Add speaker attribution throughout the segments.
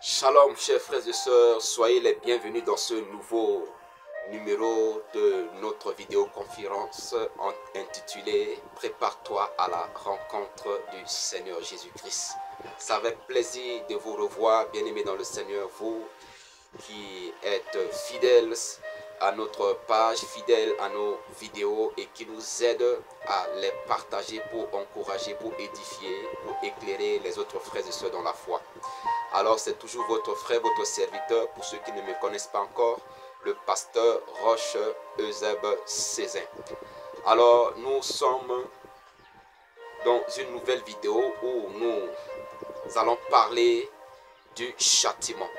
Speaker 1: Shalom chers frères et sœurs, soyez les bienvenus dans ce nouveau numéro de notre vidéoconférence intitulée « Prépare-toi à la rencontre du Seigneur Jésus-Christ ». C'est avec plaisir de vous revoir, bien-aimés dans le Seigneur, vous qui êtes fidèles à notre page, fidèles à nos vidéos et qui nous aident à les partager pour encourager, pour édifier, pour éclairer les autres frères et sœurs dans la foi. Alors c'est toujours votre frère, votre serviteur, pour ceux qui ne me connaissent pas encore, le pasteur Roche Euseb Cézin. Alors nous sommes dans une nouvelle vidéo où nous allons parler du châtiment.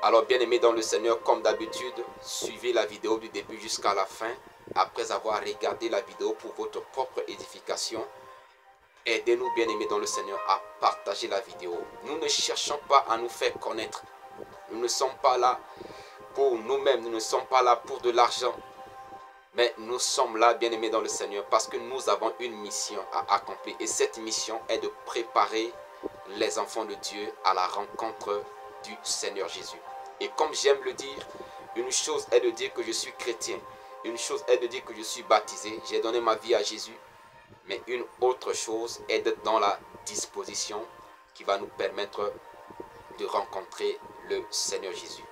Speaker 1: Alors bien aimés dans le Seigneur, comme d'habitude, suivez la vidéo du début jusqu'à la fin. Après avoir regardé la vidéo pour votre propre édification, aidez-nous bien aimés dans le Seigneur à partager la vidéo. Nous ne cherchons pas à nous faire connaître. Nous ne sommes pas là pour nous-mêmes, nous ne sommes pas là pour de l'argent. Mais nous sommes là bien aimés dans le Seigneur parce que nous avons une mission à accomplir. Et cette mission est de préparer les enfants de Dieu à la rencontre du Seigneur Jésus. Et comme j'aime le dire, une chose est de dire que je suis chrétien. Une chose est de dire que je suis baptisé. J'ai donné ma vie à Jésus. Mais une autre chose est d'être dans la disposition qui va nous permettre de rencontrer le Seigneur Jésus.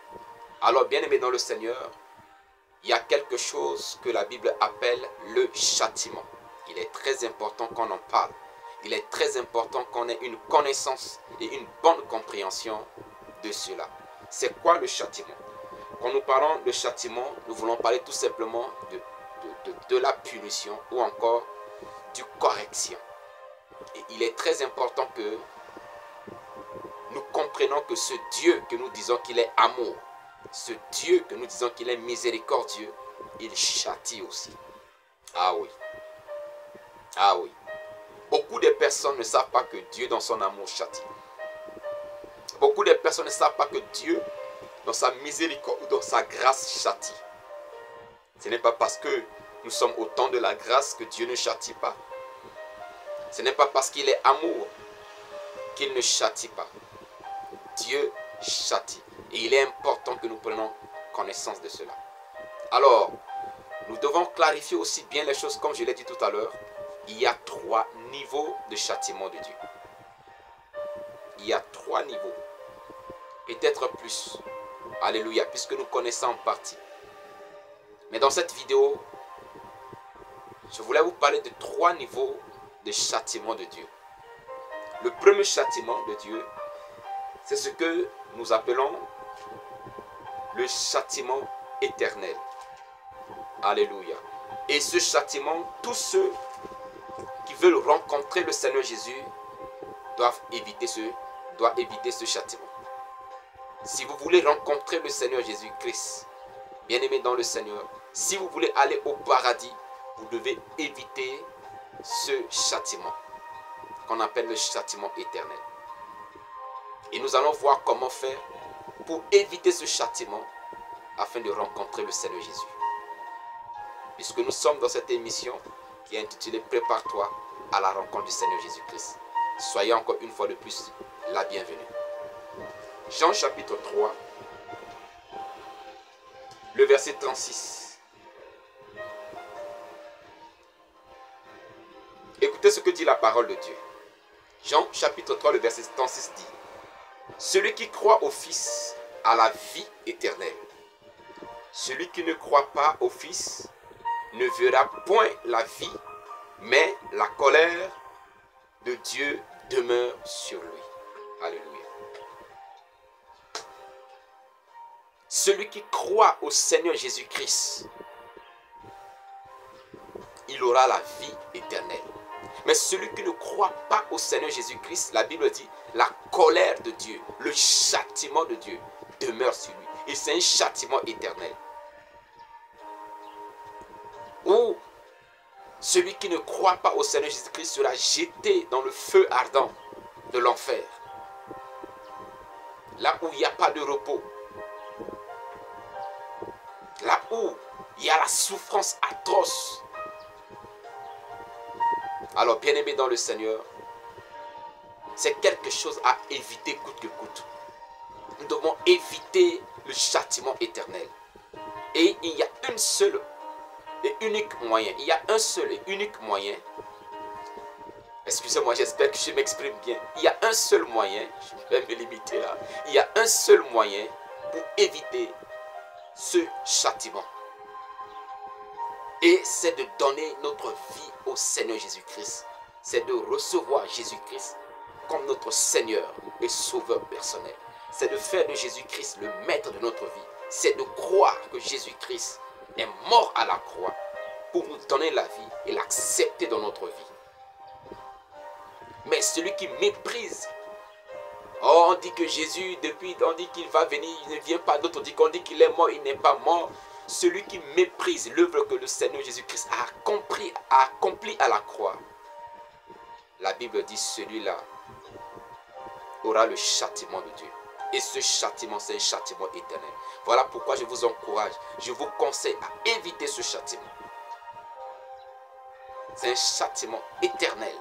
Speaker 1: Alors, bien aimé dans le Seigneur, il y a quelque chose que la Bible appelle le châtiment. Il est très important qu'on en parle. Il est très important qu'on ait une connaissance et une bonne compréhension de cela. C'est quoi le châtiment? Quand nous parlons de châtiment, nous voulons parler tout simplement de la punition ou encore du correction. Et il est très important que nous comprenions que ce Dieu que nous disons qu'il est amour, ce Dieu que nous disons qu'il est miséricordieux, il châtie aussi. Ah oui. Ah oui. Beaucoup de personnes ne savent pas que Dieu dans son amour châtie. Beaucoup de personnes ne savent pas que Dieu dans sa miséricorde ou dans sa grâce châtie. Ce n'est pas parce que nous sommes au temps de la grâce que Dieu ne châtie pas. Ce n'est pas parce qu'il est amour qu'il ne châtie pas. Dieu châtie. Et il est important que nous prenions connaissance de cela. Alors, nous devons clarifier aussi bien les choses comme je l'ai dit tout à l'heure. Il y a 3 niveaux de châtiment de Dieu. Il y a 3 niveaux. Peut-être plus. Alléluia, puisque nous connaissons en partie. Mais dans cette vidéo, je voulais vous parler de 3 niveaux de châtiment de Dieu. Le premier châtiment de Dieu, c'est ce que nous appelons le châtiment éternel. Alléluia. Et ce châtiment, tous ceux qui veulent rencontrer le Seigneur Jésus doivent éviter ce châtiment. Si vous voulez rencontrer le Seigneur Jésus-Christ, bien-aimé dans le Seigneur, si vous voulez aller au paradis, vous devez éviter ce châtiment qu'on appelle le châtiment éternel. Et nous allons voir comment faire pour éviter ce châtiment afin de rencontrer le Seigneur Jésus. Puisque nous sommes dans cette émission qui est intitulée « Prépare-toi à la rencontre du Seigneur Jésus-Christ ». Soyez encore une fois de plus la bienvenue. Jean chapitre 3, le verset 36. Écoutez ce que dit la parole de Dieu. Jean chapitre 3, le verset 36 dit: celui qui croit au Fils a la vie éternelle. Celui qui ne croit pas au Fils ne verra point la vie, mais la colère de Dieu demeure sur lui. Alléluia. Celui qui croit au Seigneur Jésus-Christ, il aura la vie éternelle. Mais celui qui ne croit pas au Seigneur Jésus-Christ, la Bible dit, la colère de Dieu, le châtiment de Dieu demeure sur lui. Et c'est un châtiment éternel. Ou celui qui ne croit pas au Seigneur Jésus-Christ sera jeté dans le feu ardent de l'enfer. Là où il n'y a pas de repos. Là où il y a la souffrance atroce. Alors, bien-aimé dans le Seigneur, c'est quelque chose à éviter coûte que coûte. Nous devons éviter le châtiment éternel. Et il y a une seule et unique moyen. Il y a un seul et unique moyen. Excusez-moi, j'espère que je m'exprime bien. Il y a un seul moyen, je vais me limiter là. Il y a un seul moyen pour éviter ce châtiment. Et c'est de donner notre vie au Seigneur Jésus-Christ. C'est de recevoir Jésus-Christ comme notre Seigneur et Sauveur personnel. C'est de faire de Jésus-Christ le maître de notre vie. C'est de croire que Jésus-Christ est mort à la croix pour nous donner la vie et l'accepter dans notre vie. Mais celui qui méprise, oh, on dit que Jésus, depuis, on dit qu'il va venir, il ne vient pas, d'autres disent qu'on dit qu'il est mort, il n'est pas mort. Celui qui méprise l'œuvre que le Seigneur Jésus-Christ a accompli à la croix, la Bible dit celui-là aura le châtiment de Dieu. Et ce châtiment, c'est un châtiment éternel. Voilà pourquoi je vous encourage, je vous conseille à éviter ce châtiment. C'est un châtiment éternel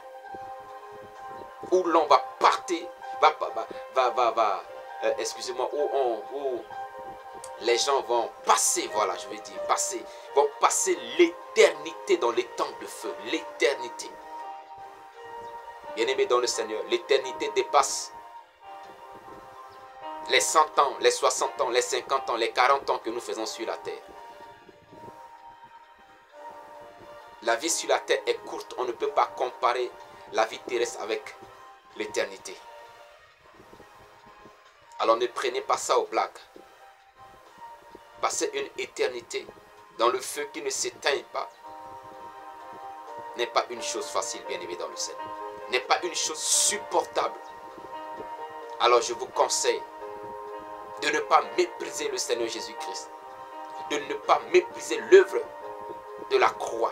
Speaker 1: où l'on va partir, excusez-moi, où les gens vont passer, voilà, je vais dire, vont passer l'éternité dans les temps de feu, l'éternité. Bien-aimés dans le Seigneur, l'éternité dépasse les 100 ans, les 60 ans, les 50 ans, les 40 ans que nous faisons sur la terre. La vie sur la terre est courte, on ne peut pas comparer la vie terrestre avec l'éternité. Alors ne prenez pas ça aux blagues. Passer une éternité dans le feu qui ne s'éteint pas n'est pas une chose facile, bien aimé dans le Seigneur. N'est pas une chose supportable. Alors je vous conseille de ne pas mépriser le Seigneur Jésus-Christ, de ne pas mépriser l'œuvre de la croix,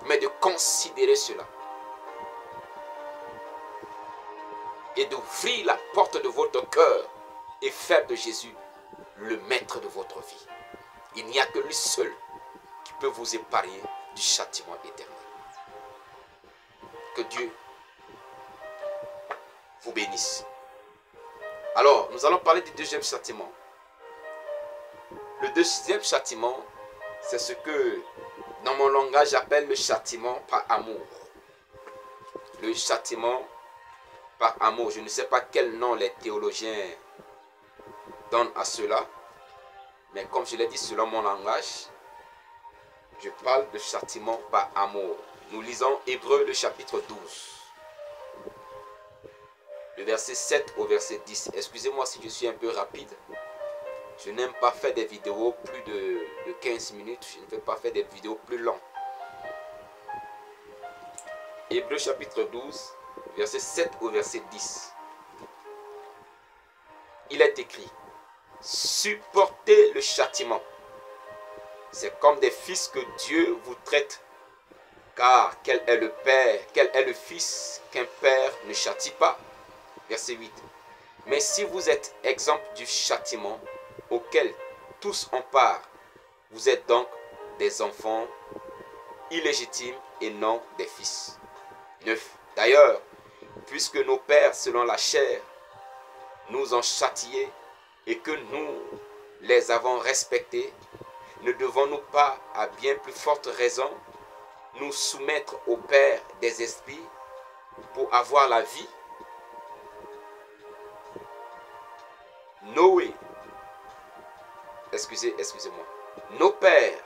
Speaker 1: mais de considérer cela et d'ouvrir la porte de votre cœur et faire de Jésus le maître de votre vie. Il n'y a que lui seul qui peut vous épargner du châtiment éternel. Que Dieu vous bénisse. Alors, nous allons parler du deuxième châtiment. Le deuxième châtiment, c'est ce que dans mon langage j'appelle le châtiment par amour. Le châtiment par amour. Je ne sais pas quel nom les théologiens donnent à cela. Mais comme je l'ai dit selon mon langage, je parle de châtiment par amour. Nous lisons Hébreux le chapitre 12. Le verset 7 au verset 10. Excusez-moi si je suis un peu rapide. Je n'aime pas faire des vidéos plus de 15 minutes. Je ne veux pas faire des vidéos plus longues. Hébreux chapitre 12, verset 7 au verset 10. Il est écrit: supportez le châtiment. C'est comme des fils que Dieu vous traite. Car quel est le Père, quel est le Fils qu'un Père ne châtie pas? Verset 8. Mais si vous êtes exempt du châtiment auquel tous ont part, vous êtes donc des enfants illégitimes et non des fils. 9. D'ailleurs, puisque nos pères selon la chair nous ont châtiés et que nous les avons respectés, ne devons-nous pas, à bien plus forte raison, nous soumettre au Père des esprits pour avoir la vie? Noé, excusez-moi, nos pères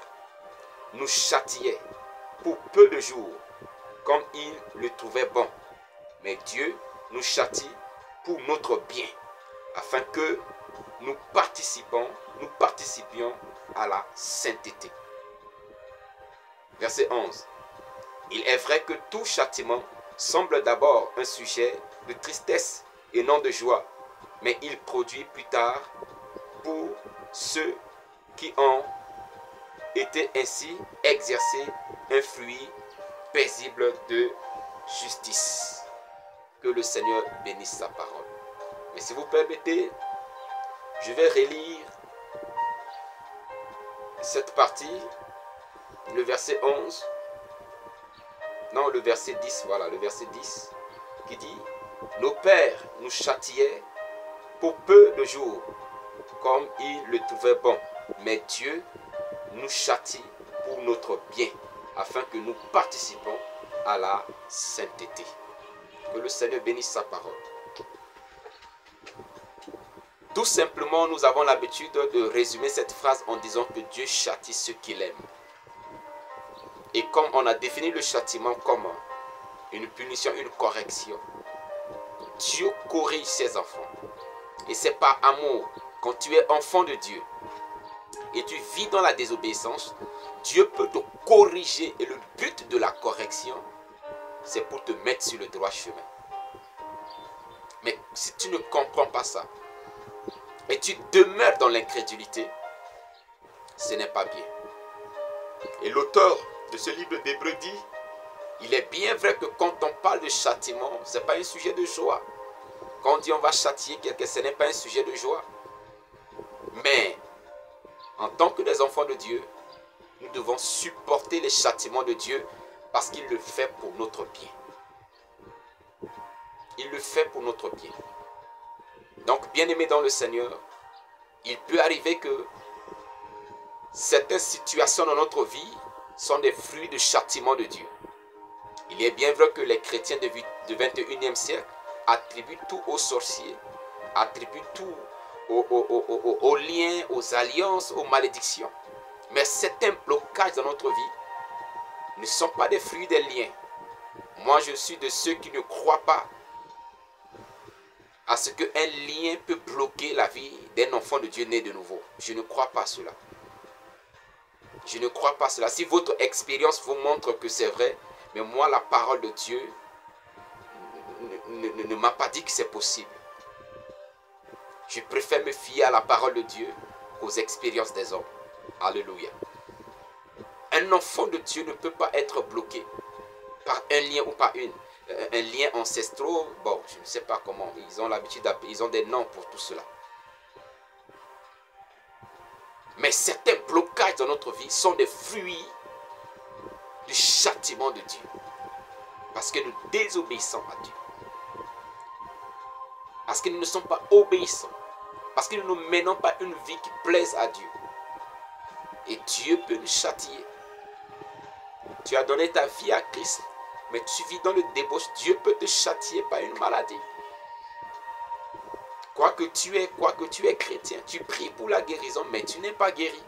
Speaker 1: nous châtiaient pour peu de jours, comme ils le trouvaient bon. Mais Dieu nous châtie pour notre bien, afin que nous participions à la sainteté. Verset 11. Il est vrai que tout châtiment semble d'abord un sujet de tristesse et non de joie, mais il produit plus tard pour ceux qui ont été ainsi exercés un fruit paisible de justice. Que le Seigneur bénisse sa parole. Mais si vous permettez, je vais relire cette partie, le verset 11, non, le verset 10, voilà, le verset 10, qui dit: nos pères nous châtiaient pour peu de jours, comme il le trouvait bon. Mais Dieu nous châtie pour notre bien, afin que nous participons à la sainteté. Que le Seigneur bénisse sa parole. Tout simplement, nous avons l'habitude de résumer cette phrase en disant que Dieu châtie ceux qu'il aime. Et comme on a défini le châtiment comme une punition, une correction, Dieu corrige ses enfants. Et c'est par amour. Quand tu es enfant de Dieu et tu vis dans la désobéissance, Dieu peut te corriger. Et le but de la correction, c'est pour te mettre sur le droit chemin. Mais si tu ne comprends pas ça, et tu demeures dans l'incrédulité, ce n'est pas bien. Et l'auteur de ce livre d'Hébreux dit, il est bien vrai que quand on parle de châtiment, ce n'est pas un sujet de joie. Quand on dit on va châtier quelqu'un, ce n'est pas un sujet de joie. Mais, en tant que des enfants de Dieu, nous devons supporter les châtiments de Dieu parce qu'il le fait pour notre bien. Il le fait pour notre bien. Donc, bien-aimés dans le Seigneur, il peut arriver que certaines situations dans notre vie sont des fruits de châtiment de Dieu. Il est bien vrai que les chrétiens du 21e siècle attribuent tout aux sorciers, attribuent tout aux liens, aux alliances, aux malédictions. Mais certains blocages dans notre vie ne sont pas des fruits des liens. Moi, je suis de ceux qui ne croient pas à ce qu'un lien peut bloquer la vie d'un enfant de Dieu né de nouveau. Je ne crois pas cela. Je ne crois pas cela. Si votre expérience vous montre que c'est vrai, mais moi, la parole de Dieu ne m'a pas dit que c'est possible. Je préfère me fier à la parole de Dieu qu'aux expériences des hommes. Alléluia. Un enfant de Dieu ne peut pas être bloqué par un lien ou par un lien ancestral. Bon, je ne sais pas comment. Ils ont l'habitude d'appeler, ils ont des noms pour tout cela. Mais certains blocages dans notre vie sont des fruits du châtiment de Dieu. Parce que nous désobéissons à Dieu. Parce que nous ne sommes pas obéissants. Parce que nous ne menons pas une vie qui plaise à Dieu. Et Dieu peut nous châtier. Tu as donné ta vie à Christ, mais tu vis dans le débauche. Dieu peut te châtier par une maladie. Quoi que tu es chrétien, tu pries pour la guérison, mais tu n'es pas guéri.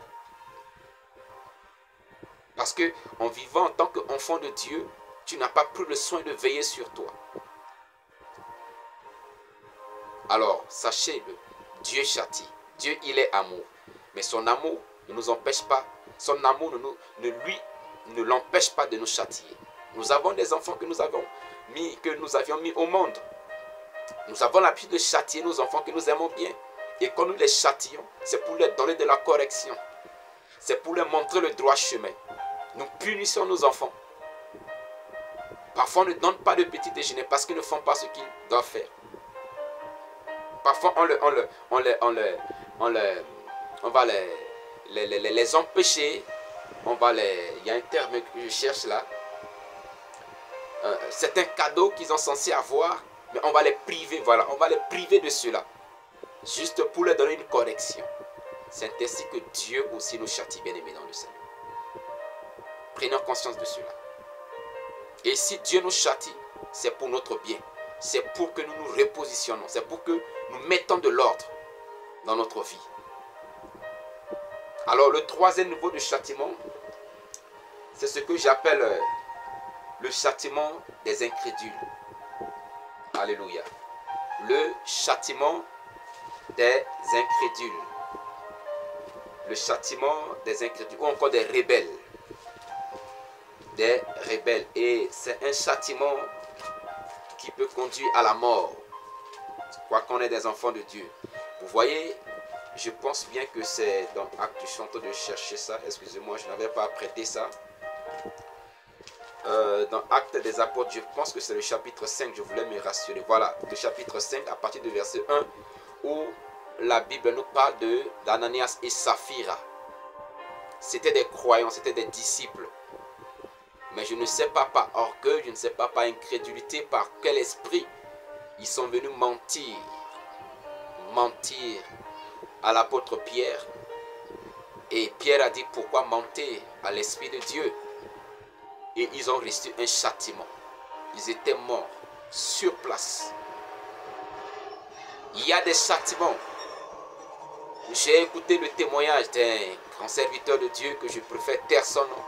Speaker 1: Parce que en vivant en tant qu'enfant de Dieu, tu n'as pas pris le soin de veiller sur toi. Alors, sachez-le, Dieu châtie. Dieu, il est amour. Mais son amour ne nous empêche pas. Son amour ne l'empêche pas de nous châtier. Nous avons des enfants que nous avions mis au monde. Nous avons l'habitude de châtier nos enfants que nous aimons bien. Et quand nous les châtillons, c'est pour leur donner de la correction. C'est pour leur montrer le droit chemin. Nous punissons nos enfants. Parfois, on ne donne pas de petit déjeuner parce qu'ils ne font pas ce qu'ils doivent faire. Parfois, on va les empêcher. Il y a un terme que je cherche là. C'est un cadeau qu'ils sont censés avoir, mais on va les priver. Voilà, on va les priver de cela. Juste pour leur donner une correction. C'est ainsi que Dieu aussi nous châtie, bien-aimés dans le Seigneur. Prenons conscience de cela. Et si Dieu nous châtie, c'est pour notre bien. C'est pour que nous nous repositionnons. C'est pour que nous mettons de l'ordre dans notre vie. Alors le troisième niveau de châtiment, c'est ce que j'appelle le châtiment des incrédules. Alléluia. Le châtiment des incrédules. Le châtiment des incrédules. Ou encore des rebelles. Des rebelles. Et c'est un châtiment qui peut conduire à la mort. Quoi qu'on ait des enfants de Dieu. Vous voyez, je pense bien que c'est dans Actes, je suis en train de chercher ça. Excusez-moi, je n'avais pas prêté ça. Dans Actes des Apôtres, je pense que c'est le chapitre 5, je voulais me rassurer. Voilà, le chapitre 5, à partir du verset 1, où la Bible nous parle d'Ananias et Saphira. C'était des croyants, c'était des disciples. Mais je ne sais pas par orgueil, je ne sais pas par incrédulité, par quel esprit ils sont venus mentir. mentir à l'apôtre Pierre. Et Pierre a dit, pourquoi mentir à l'Esprit de Dieu? Et ils ont reçu un châtiment. Ils étaient morts sur place. Il y a des châtiments. J'ai écouté le témoignage d'un grand serviteur de Dieu que je préfère taire son nom.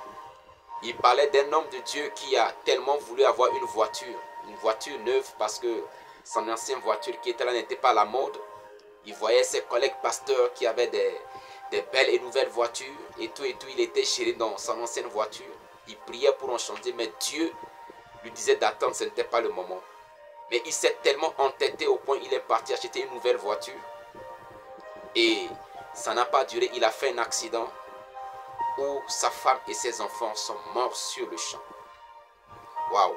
Speaker 1: Il parlait d'un homme de Dieu qui a tellement voulu avoir une voiture neuve parce que son ancienne voiture qui était là n'était pas à la mode. Il voyait ses collègues pasteurs qui avaient des belles et nouvelles voitures et tout, il était géré dans son ancienne voiture. Il priait pour en changer, mais Dieu lui disait d'attendre, ce n'était pas le moment. Mais il s'est tellement entêté au point il est parti acheter une nouvelle voiture. Et ça n'a pas duré, il a fait un accident où sa femme et ses enfants sont morts sur le champ. Waouh!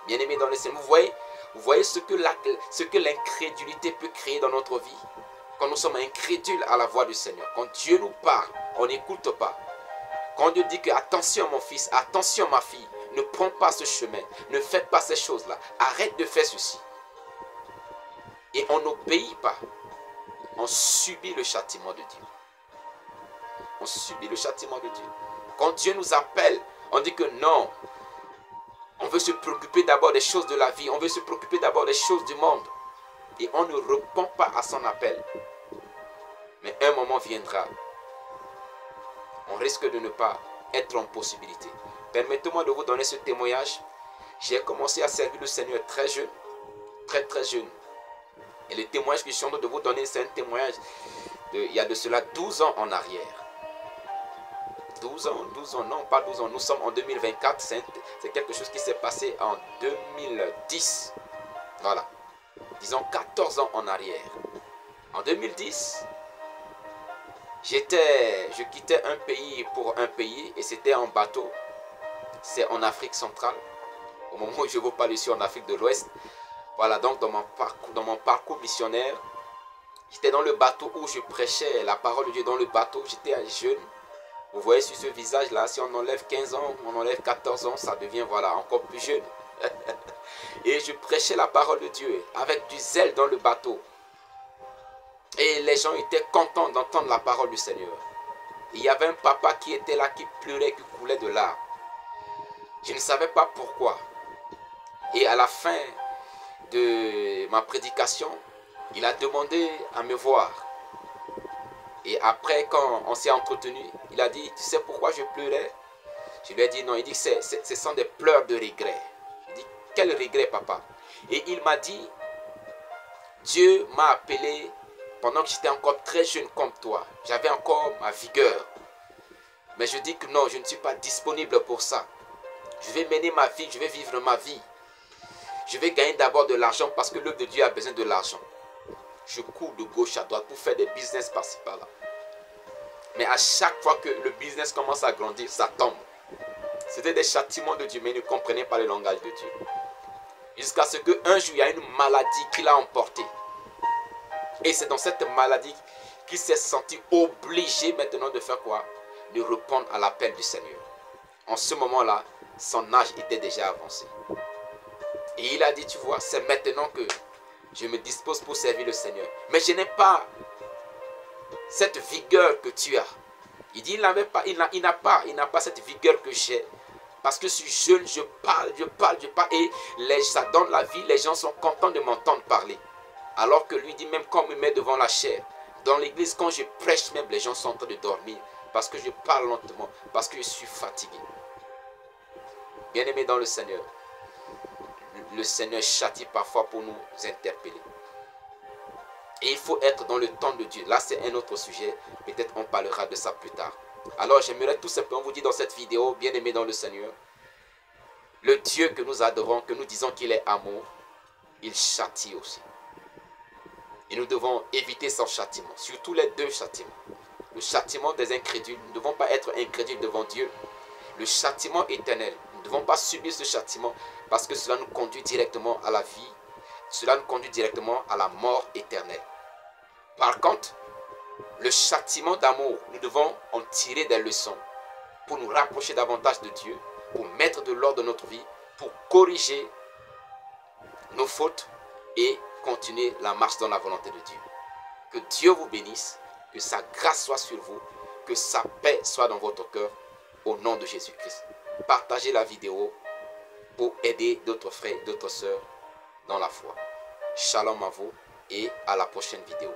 Speaker 1: Bien-aimés dans le Seigneur, vous voyez ce que l'incrédulité peut créer dans notre vie. Quand nous sommes incrédules à la voix du Seigneur, quand Dieu nous parle, on n'écoute pas. Quand Dieu dit que attention mon fils, attention ma fille, ne prends pas ce chemin, ne fais pas ces choses-là, arrête de faire ceci. Et on n'obéit pas, on subit le châtiment de Dieu. On subit le châtiment de Dieu. Quand Dieu nous appelle, on dit que non, on veut se préoccuper d'abord des choses de la vie, on veut se préoccuper d'abord des choses du monde. Et on ne répond pas à son appel. Mais un moment viendra, on risque de ne pas être en possibilité. Permettez-moi de vous donner ce témoignage. J'ai commencé à servir le Seigneur très jeune, très jeune. Et le témoignage que je suis en train de vous donner, c'est un témoignage il y a de cela 12 ans en arrière. 12 ans, non pas 12 ans, nous sommes en 2024, c'est quelque chose qui s'est passé en 2010. Voilà, disons 14 ans en arrière. En 2010, je quittais un pays pour un pays et c'était en bateau. C'est en Afrique centrale. Au moment où je vous parle ici en Afrique de l'Ouest. Voilà, donc dans mon parcours missionnaire, j'étais dans le bateau où je prêchais la parole de Dieu dans le bateau. J'étais jeune. Vous voyez sur ce visage-là, si on enlève 15 ans, on enlève 14 ans, ça devient voilà, encore plus jeune. Et je prêchais la parole de Dieu avec du zèle dans le bateau. Et les gens étaient contents d'entendre la parole du Seigneur. Il y avait un papa qui était là, qui pleurait, qui coulait de larmes. Je ne savais pas pourquoi. Et à la fin de ma prédication, il a demandé à me voir. Et après, quand on s'est entretenu, il a dit, tu sais pourquoi je pleurais? Je lui ai dit non, il dit que ce sont des pleurs de regret. Je dis, quel regret papa? Et il m'a dit, Dieu m'a appelé pendant que j'étais encore très jeune comme toi. J'avais encore ma vigueur. Mais je dis que non, je ne suis pas disponible pour ça. Je vais mener ma vie, je vais vivre ma vie. Je vais gagner d'abord de l'argent parce que l'œuvre de Dieu a besoin de l'argent. Je cours de gauche à droite pour faire des business par-ci par-là. Mais à chaque fois que le business commence à grandir, ça tombe. C'était des châtiments de Dieu, mais il ne comprenait pas le langage de Dieu. Jusqu'à ce qu'un jour, il y a une maladie qui l'a emporté. Et c'est dans cette maladie qu'il s'est senti obligé maintenant de faire quoi? De répondre à l'appel du Seigneur. En ce moment-là, son âge était déjà avancé. Et il a dit, tu vois, c'est maintenant que je me dispose pour servir le Seigneur. Mais je n'ai pas cette vigueur que tu as. Il dit, il n'a pas cette vigueur que j'ai. Parce que je suis jeune, je parle. Et ça donne la vie, les gens sont contents de m'entendre parler. Alors que lui dit, même quand on me met devant la chair, dans l'église, quand je prêche, même les gens sont en train de dormir. Parce que je parle lentement, parce que je suis fatigué. Bien-aimés dans le Seigneur, le Seigneur châtie parfois pour nous interpeller. Et il faut être dans le temps de Dieu. Là, c'est un autre sujet. Peut-être on parlera de ça plus tard. Alors, j'aimerais tout simplement vous dire dans cette vidéo, bien-aimés dans le Seigneur, le Dieu que nous adorons, que nous disons qu'il est amour, il châtie aussi. Et nous devons éviter son châtiment, surtout les deux châtiments. Le châtiment des incrédules, nous ne devons pas être incrédules devant Dieu. Le châtiment éternel, nous ne devons pas subir ce châtiment parce que cela nous conduit directement à la vie. Cela nous conduit directement à la mort éternelle. Par contre, le châtiment d'amour, nous devons en tirer des leçons pour nous rapprocher davantage de Dieu, pour mettre de l'ordre dans notre vie, pour corriger nos fautes et continuer la marche dans la volonté de Dieu. Que Dieu vous bénisse, que sa grâce soit sur vous, que sa paix soit dans votre cœur, au nom de Jésus-Christ. Partagez la vidéo pour aider d'autres frères, d'autres sœurs dans la foi. Shalom à vous et à la prochaine vidéo.